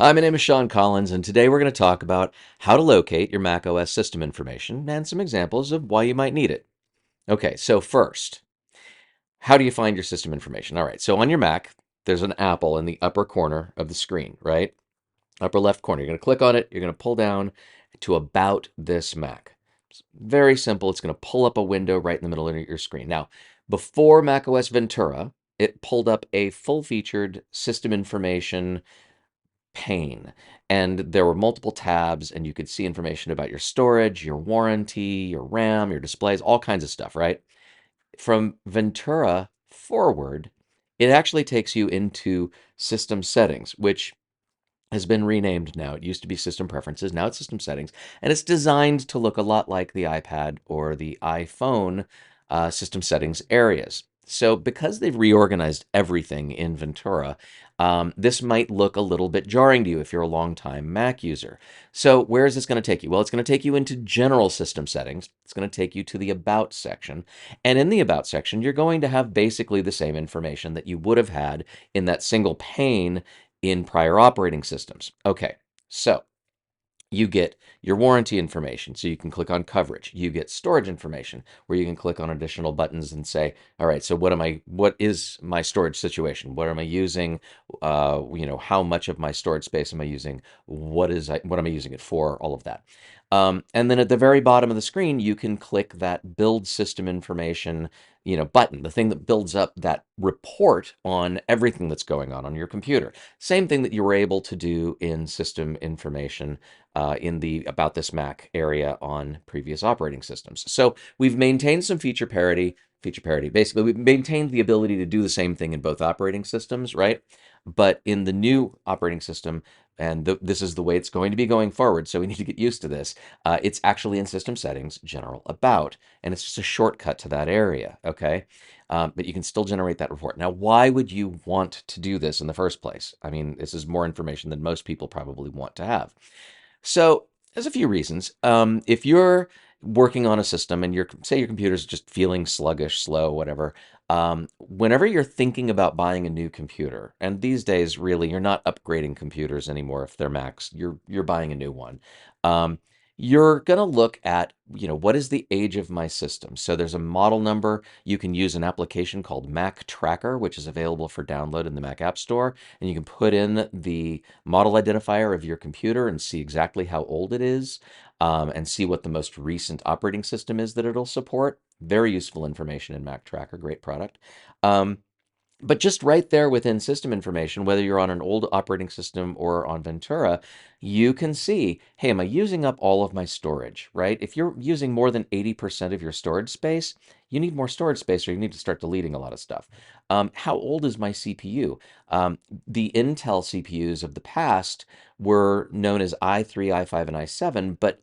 Hi, my name is Sean Collins, and today we're going to talk about how to locate your macOS system information and some examples of why you might need it. Okay, so first, how do you find your system information? All right, so on your Mac, there's an apple in the upper corner of the screen, right? Upper left corner. You're going to click on it, you're going to pull down to About This Mac. It's very simple. It's going to pull up a window right in the middle of your screen. Now, before macOS Ventura, it pulled up a full-featured system information pane. And there were multiple tabs, and you could see information about your storage, your warranty, your RAM, your displays, all kinds of stuff, right? From Ventura forward, it actually takes you into system settings, which has been renamed now. It used to be system preferences, now it's system settings, and it's designed to look a lot like the iPad or the iPhone system settings areas. So because they've reorganized everything in Ventura, this might look a little bit jarring to you if you're a longtime Mac user. So where is this going to take you? Well, it's going to take you into general system settings. It's going to take you to the About section. And in the About section, you're going to have basically the same information that you would have had in that single pane in prior operating systems. Okay, so you get your warranty information, so you can click on coverage. You get storage information, where you can click on additional buttons and say, all right, so what is my storage situation? What am I using? How much of my storage space am I using? What am I using it for? All of that. And then at the very bottom of the screen, you can click that build system information, button, the thing that builds up that report on everything that's going on your computer. Same thing that you were able to do in system information in the About This Mac area on previous operating systems. So we've maintained some feature parity. Basically, we've maintained the ability to do the same thing in both operating systems, right? But in the new operating system, and this is the way it's going to be going forward, so we need to get used to this. It's actually in System Settings, General About, and it's just a shortcut to that area, okay? But you can still generate that report. Now, why would you want to do this in the first place? I mean, this is more information than most people probably want to have. So there's a few reasons. If you're working on a system and say your computer's just feeling sluggish, slow, whatever, whenever you're thinking about buying a new computer, and these days really you're not upgrading computers anymore if they're Macs, you're buying a new one. Um, you're going to look at, what is the age of my system? So there's a model number. You can use an application called Mac Tracker, which is available for download in the Mac App Store, and you can put in the model identifier of your computer and see exactly how old it is, and see what the most recent operating system is that it'll support. Very useful information in Mac Tracker, great product. Um, but just right there within system information, whether you're on an old operating system or on Ventura, you can see, hey, am I using up all of my storage, right? If you're using more than 80% of your storage space, you need more storage space or you need to start deleting a lot of stuff. How old is my CPU? The Intel CPUs of the past were known as i3, i5, and i7, but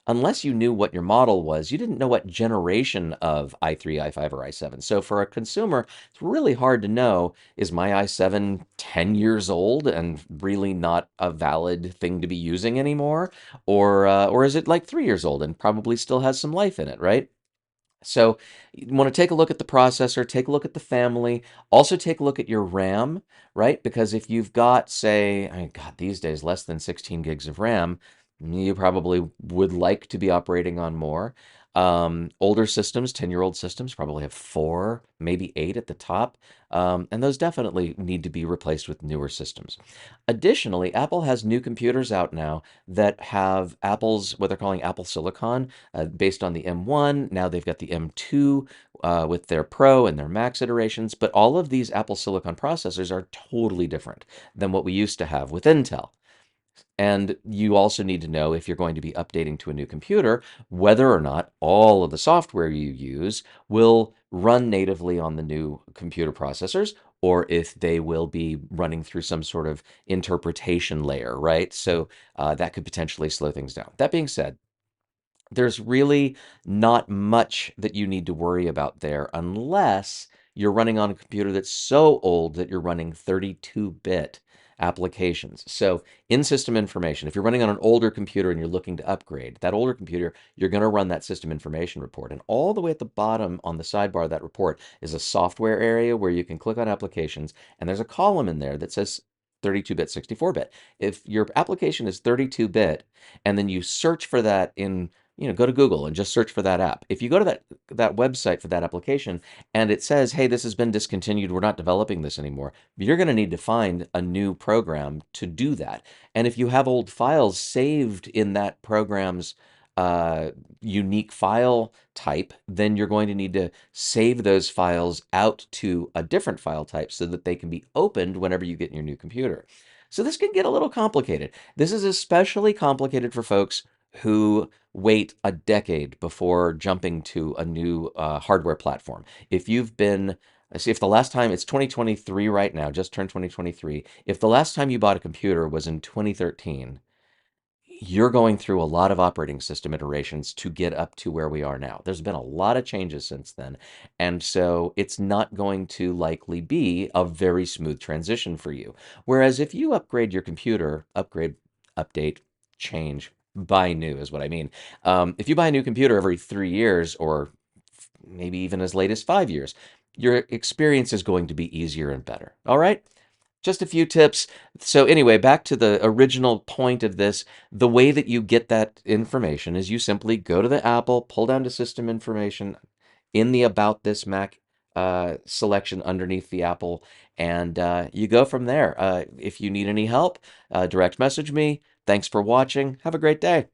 unless you knew what your model was, you didn't know what generation of i3, i5, or i7. So for a consumer, it's really hard to know, is my i7 10 years old and really not a valid thing to be using anymore? Or is it like 3 years old and probably still has some life in it, right? So you want to take a look at the processor, take a look at the family, also take a look at your RAM, right? Because if you've got, say, I mean, God, these days, less than 16 gigs of RAM, you probably would like to be operating on more. Older systems, 10-year-old systems, probably have four, maybe eight at the top. And those definitely need to be replaced with newer systems. Additionally, Apple has new computers out now that have what they're calling Apple Silicon, based on the M1. Now they've got the M2 with their Pro and their Max iterations, but all of these Apple Silicon processors are totally different than what we used to have with Intel. And you also need to know, if you're going to be updating to a new computer, whether or not all of the software you use will run natively on the new computer processors, or if they will be running through some sort of interpretation layer, right? So that could potentially slow things down. That being said, there's really not much that you need to worry about there unless you're running on a computer that's so old that you're running 32-bit applications. So in system information, if you're running on an older computer and you're looking to upgrade, that older computer, you're going to run that system information report. And all the way at the bottom on the sidebar of that report is a software area where you can click on applications, and there's a column in there that says 32-bit, 64-bit. If your application is 32-bit and then you search for that in, go to Google and just search for that app. If you go to that website for that application and it says, "Hey, this has been discontinued. We're not developing this anymore," you're going to need to find a new program to do that. And if you have old files saved in that program's uh, unique file type, then you're going to need to save those files out to a different file type so that they can be opened whenever you get your new computer. So this can get a little complicated. This is especially complicated for folks who wait a decade before jumping to a new hardware platform. If you've been, see, if the last time, it's 2023 right now, just turned 2023, if the last time you bought a computer was in 2013, you're going through a lot of operating system iterations to get up to where we are now. There's been a lot of changes since then. And so it's not going to likely be a very smooth transition for you. Whereas if you upgrade your computer, upgrade, update, change, buy new is what I mean. If you buy a new computer every 3 years or maybe even as late as 5 years, your experience is going to be easier and better. All right? Just a few tips. So anyway, back to the original point of this, the way that you get that information is you simply go to the Apple, pull down to system information in the About This Mac selection underneath the Apple, and you go from there. If you need any help, direct message me. Thanks for watching. Have a great day.